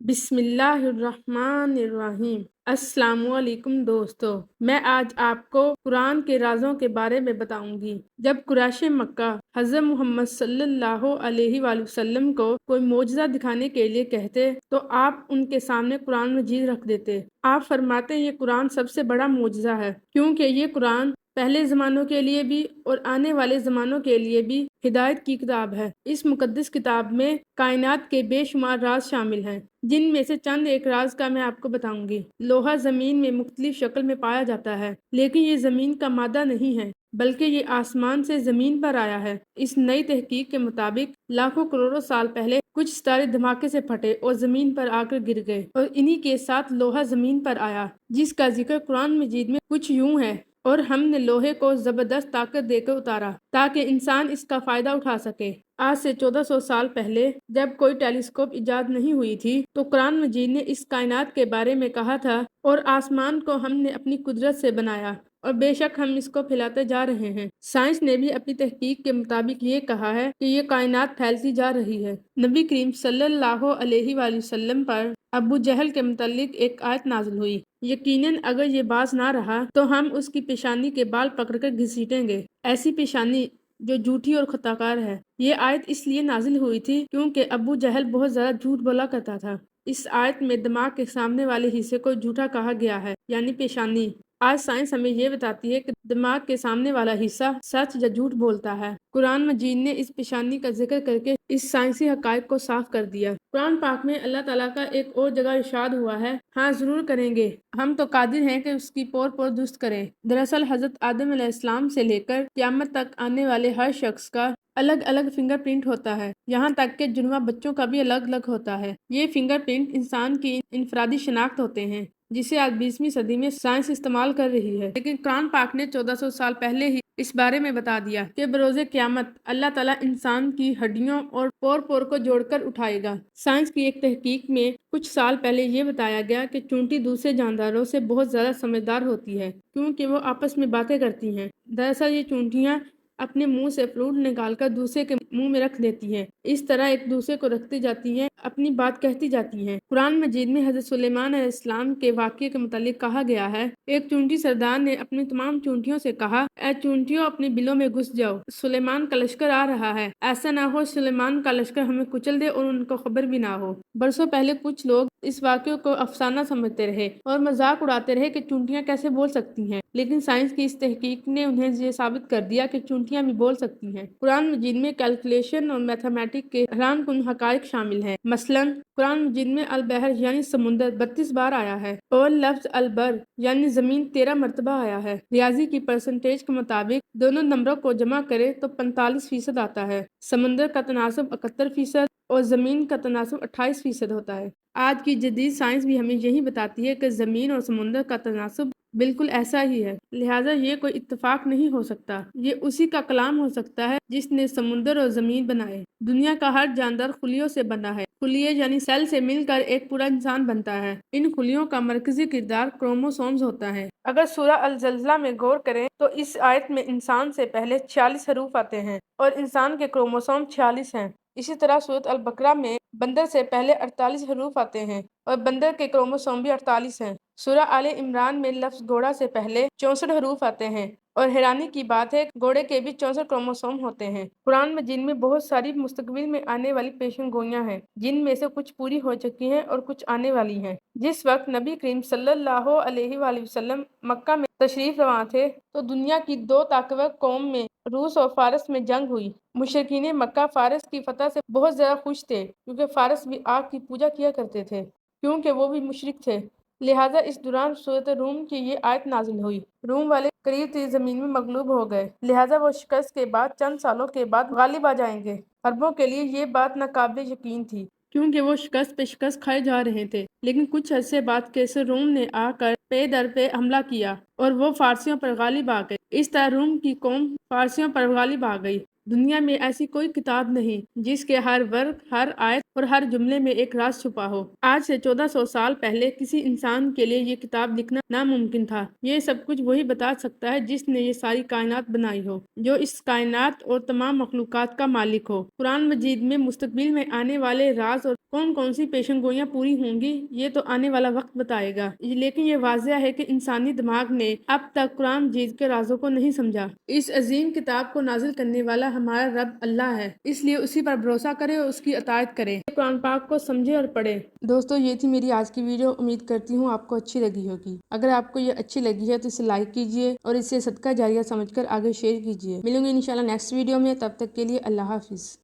بسم اللہ الرحمن الرحیم۔ السلام علیکم دوستو، میں آج آپ کو قرآن کے رازوں کے بارے میں بتاؤں گی۔ جب قریش مکہ حضرت محمد صلی اللہ علیہ وآلہ وسلم کو کوئی معجزہ دکھانے کے لیے کہتے تو آپ ان کے سامنے قرآن مجید رکھ دیتے۔ آپ فرماتے یہ قرآن سب سے بڑا معجزہ ہے، کیونکہ یہ قرآن پہلے زمانوں کے لیے بھی اور آنے والے زمانوں کے لیے بھی ہدایت کی کتاب ہے۔ اس مقدس کتاب میں کائنات کے بے شمار راز شامل ہیں، جن میں سے چند ایک راز کا میں آپ کو بتاؤں گی۔ لوہا زمین میں مختلف شکل میں پایا جاتا ہے، لیکن یہ زمین کا مادہ نہیں ہے، بلکہ یہ آسمان سے زمین پر آیا ہے۔ اس نئی تحقیق کے مطابق لاکھوں کروڑوں سال پہلے کچھ ستارے دھماکے سے پھٹے اور زمین پر آ کر گر گئے، اور انہی کے ساتھ لوہا زمین پر آیا، جس کا ذکر قرآن مجید میں کچھ یوں ہے: اور ہم نے لوہے کو زبردست طاقت دے کر اتارا تاکہ انسان اس کا فائدہ اٹھا سکے۔ آج سے 1400 سال پہلے جب کوئی ٹیلیسکوپ ایجاد نہیں ہوئی تھی تو قرآن مجید نے اس کائنات کے بارے میں کہا تھا، اور آسمان کو ہم نے اپنی قدرت سے بنایا، اور بے شک ہم اس کو پھیلاتے جا رہے ہیں۔ سائنس نے بھی اپنی تحقیق کے مطابق یہ کہا ہے کہ یہ کائنات پھیلتی جا رہی ہے۔ نبی کریم صلی اللہ علیہ وآلہ وسلم پر ابو جہل کے متعلق ایک آیت نازل ہوئی: یقیناً اگر یہ باز نہ رہا تو ہم اس کی پیشانی کے بال پکڑ کر گھسیٹیں گے، ایسی پیشانی جو جھوٹی اور خطا کار ہے۔ یہ آیت اس لیے نازل ہوئی تھی کیونکہ ابو جہل بہت زیادہ جھوٹ بولا کرتا تھا۔ اس آیت میں دماغ کے سامنے والے حصے کو جھوٹا کہا گیا ہے، یعنی پیشانی۔ آج سائنس ہمیں یہ بتاتی ہے کہ دماغ کے سامنے والا حصہ سچ یا جھوٹ بولتا ہے۔ قرآن مجید نے اس پیشانی کا ذکر کر کے اس سائنسی حقائق کو صاف کر دیا۔ قرآن پاک میں اللہ تعالیٰ کا ایک اور جگہ ارشاد ہوا ہے: ہاں ضرور کریں گے، ہم تو قادر ہیں کہ اس کی پور درست کریں۔ دراصل حضرت آدم علیہ السلام سے لے کر قیامت تک آنے والے ہر شخص کا الگ الگ فنگر پرنٹ ہوتا ہے، یہاں تک کہ جنواں بچوں کا بھی الگ الگ ہوتا ہے۔ یہ فنگر پرنٹ انسان کی انفرادی شناخت ہوتے ہیں، جسے آج 20ویں صدی میں سائنس استعمال کر رہی ہے، لیکن قرآن پاک نے 1400 سال پہلے ہی اس بارے میں بتا دیا کہ بروز قیامت اللہ تعالیٰ انسان کی ہڈیوں اور پور کو جوڑ کر اٹھائے گا۔ سائنس کی ایک تحقیق میں کچھ سال پہلے یہ بتایا گیا کہ چونٹی دوسرے جانداروں سے بہت زیادہ سمجھدار ہوتی ہے، کیونکہ وہ آپس میں باتیں کرتی ہیں۔ دراصل یہ چونٹیاں اپنے منہ سے فلوئڈ نکال کر دوسرے کے منہ میں رکھ دیتی ہیں، اس طرح ایک دوسرے کو رکھتی جاتی ہیں، اپنی بات کہتی جاتی ہیں۔ قرآن مجید میں حضرت سلیمان علیہ السلام کے واقعے کے متعلق کہا گیا ہے: ایک چونٹی سردار نے اپنی تمام چونٹیوں سے کہا، اے چونٹیوں اپنے بلوں میں گھس جاؤ، سلیمان کا لشکر آ رہا ہے، ایسا نہ ہو سلیمان کا لشکر ہمیں کچل دے اور ان کو خبر بھی نہ ہو۔ برسوں پہلے کچھ لوگ اس واقعے کو افسانہ سمجھتے رہے اور مذاق اڑاتے رہے کہ چونٹیاں کیسے بول سکتی ہیں، لیکن سائنس کی اس تحقیق نے انہیں یہ ثابت کر دیا کہ چونٹیاں بھی بول سکتی ہیں۔ قرآن مجید میں کیلکولیشن اور میتھمیٹک کے حیران کن حقائق شامل ہیں۔ مثلاً قرآن مجید میں البحر یعنی سمندر 32 بار آیا ہے، اور لفظ البر یعنی زمین 13 مرتبہ آیا ہے۔ ریاضی کی پرسنٹیج کے مطابق دونوں نمبروں کو جمع کرے تو 45% آتا ہے۔ سمندر کا تناسب 71% اور زمین کا تناسب 28% ہوتا ہے۔ آج کی جدید سائنس بھی ہمیں یہی بتاتی ہے کہ زمین اور سمندر کا تناسب بالکل ایسا ہی ہے، لہٰذا یہ کوئی اتفاق نہیں ہو سکتا، یہ اسی کا کلام ہو سکتا ہے جس نے سمندر اور زمین بنائے۔ دنیا کا ہر جاندار خلیوں سے بنا ہے، خلیے یعنی سیل سے مل کر ایک پورا انسان بنتا ہے۔ ان خلیوں کا مرکزی کردار کروموسومز ہوتا ہے۔ اگر سورہ الزلزلہ میں غور کریں تو اس آیت میں انسان سے پہلے 46 حروف آتے ہیں، اور انسان کے کروموسوم 46 ہیں۔ اسی طرح سورۃ البقرہ میں بندر سے پہلے 48 حروف آتے ہیں، اور بندر کے کروموسوم بھی 48 ہیں۔ سورہ آل عمران میں لفظ گھوڑا سے پہلے 64 حروف آتے ہیں، اور حیرانی کی بات ہے گھوڑے کے بھی 64 کروموسوم ہوتے ہیں۔ قرآن مجید میں بہت ساری مستقبل میں آنے والی پیشن گوئیاں ہیں، جن میں سے کچھ پوری ہو چکی ہیں اور کچھ آنے والی ہیں۔ جس وقت نبی کریم صلی اللہ علیہ وآلہ وسلم مکہ میں تشریف فرما تھے تو دنیا کی دو طاقتور قوم میں روس اور فارس میں جنگ ہوئی۔ مشرکین مکہ فارس کی فتح سے بہت زیادہ خوش تھے، کیونکہ فارس بھی آگ کی پوجا کیا کرتے تھے، کیونکہ وہ بھی مشرک تھے۔ لہٰذا اس دوران سورۃ روم کی یہ آیت نازل ہوئی۔ روم والے قریب تری زمین میں مغلوب ہو گئے، لہٰذا وہ شکست کے بعد چند سالوں کے بعد غالب آ جائیں گے۔ عربوں کے لیے یہ بات ناقابل یقین تھی، کیونکہ وہ شکست پہ شکست کھائے جا رہے تھے، لیکن کچھ عرصے بعد کیسر روم نے آ کر پے در پہ حملہ کیا اور وہ فارسیوں پر غالب آ گئے۔ اس طرح روم کی قوم فارسیوں پر غالب آ گئی۔ دنیا میں ایسی کوئی کتاب نہیں جس کے ہر ورق، ہر آیت اور ہر جملے میں ایک راز چھپا ہو۔ آج سے 1400 سال پہلے کسی انسان کے لیے یہ کتاب لکھنا ناممکن تھا۔ یہ سب کچھ وہی بتا سکتا ہے جس نے یہ ساری کائنات بنائی ہو، جو اس کائنات اور تمام مخلوقات کا مالک ہو۔ قرآن مجید میں مستقبل میں آنے والے راز اور کون سی پیشن گوئیاں پوری ہوں گی، یہ تو آنے والا وقت بتائے گا، لیکن یہ واضح ہے کہ انسانی دماغ نے اب تک قرآن مجید کے رازوں کو نہیں سمجھا۔ اس عظیم کتاب کو نازل کرنے والا ہمارا رب اللہ ہے، اس لیے اسی پر بھروسہ کرے اور اس کی اطاعت کرے۔ قرآن پاک کو سمجھے اور پڑھے۔ دوستو، یہ تھی میری آج کی ویڈیو۔ امید کرتی ہوں آپ کو اچھی لگی ہوگی۔ اگر آپ کو یہ اچھی لگی ہے تو اسے لائک کیجئے اور اسے صدقہ جاریہ سمجھ کر آگے شیئر کیجئے۔ ملوں گے انشاءاللہ نیکسٹ ویڈیو میں، تب تک کے لیے اللہ حافظ۔